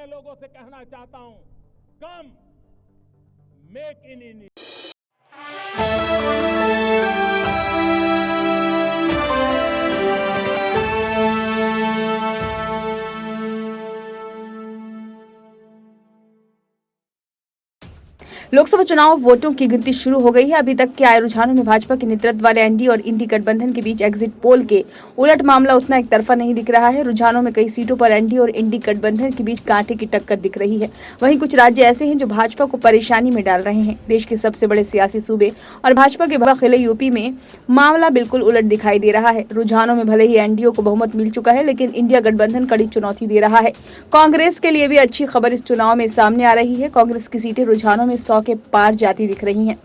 लोगों से कहना चाहता हूं, कम मेक इन इंडिया। लोकसभा चुनाव वोटों की गिनती शुरू हो गई है। अभी तक के आए रुझानों में भाजपा के नेतृत्व वाले एनडीए और इंडी गठबंधन के बीच एग्जिट पोल के उलट मामला उतना एक तरफा नहीं दिख रहा है। रुझानों में कई सीटों पर एनडीए और इंडी गठबंधन के बीच कांटे की टक्कर दिख रही है। वहीं कुछ राज्य ऐसे हैं जो भाजपा को परेशानी में डाल रहे हैं। देश के सबसे बड़े सियासी सूबे और भाजपा के बखिले यूपी में मामला बिल्कुल उलट दिखाई दे रहा है। रुझानों में भले ही एनडीए को बहुमत मिल चुका है, लेकिन इंडिया गठबंधन कड़ी चुनौती दे रहा है। कांग्रेस के लिए भी अच्छी खबर इस चुनाव में सामने आ रही है। कांग्रेस की सीटें रुझानों में 100 के पार जाती दिख रही हैं।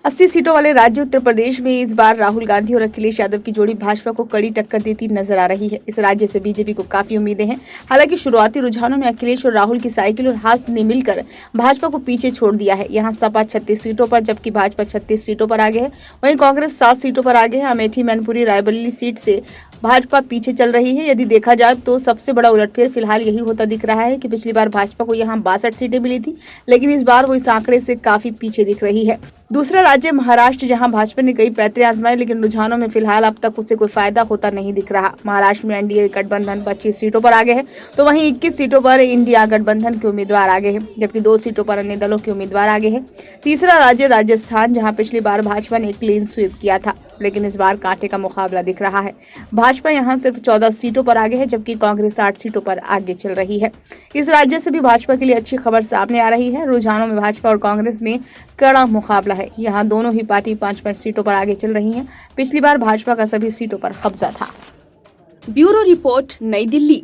80 सीटों वाले राज्य उत्तर प्रदेश में इस बार राहुल गांधी और अखिलेश यादव की जोड़ी भाजपा को कड़ी टक्कर देती नजर आ रही है। इस राज्य से बीजेपी को काफी उम्मीदें हैं। हालांकि शुरुआती रुझानों में अखिलेश और राहुल की साइकिल और हाथ ने मिलकर भाजपा को पीछे छोड़ दिया है। यहाँ सपा 36 सीटों पर जबकि भाजपा 36 सीटों पर आगे है। वहीं कांग्रेस 7 सीटों पर आगे है। अमेठी, मैनपुरी, रायबरेली सीट से भाजपा पीछे चल रही है। यदि देखा जाए तो सबसे बड़ा उलटफेर फिलहाल यही होता दिख रहा है कि पिछली बार भाजपा को यहाँ 62 सीटें मिली थी, लेकिन इस बार वो इस आंकड़े से काफी पीछे दिख रही है। दूसरा राज्य महाराष्ट्र, जहां भाजपा ने कई पैतरे आजमाए, लेकिन रुझानों में फिलहाल अब तक उससे कोई फायदा होता नहीं दिख रहा। महाराष्ट्र में एनडीए गठबंधन 25 सीटों पर आगे है, तो वहीं 21 सीटों पर इंडिया गठबंधन के उम्मीदवार आगे है, जबकि 2 सीटों पर अन्य दलों के उम्मीदवार आगे है। तीसरा राज्य राजस्थान, जहां पिछली बार भाजपा ने क्लीन स्वीप किया था, लेकिन इस बार कांटे का मुकाबला दिख रहा है। भाजपा यहां सिर्फ 14 सीटों पर आगे है, जबकि कांग्रेस 8 सीटों पर आगे चल रही है। इस राज्य से भी भाजपा के लिए अच्छी खबर सामने आ रही है। रुझानों में भाजपा और कांग्रेस में कड़ा मुकाबला है। यहाँ दोनों ही पार्टी 5-5 सीटों पर आगे चल रही हैं। पिछली बार भाजपा का सभी सीटों पर कब्जा था। ब्यूरो रिपोर्ट, नई दिल्ली।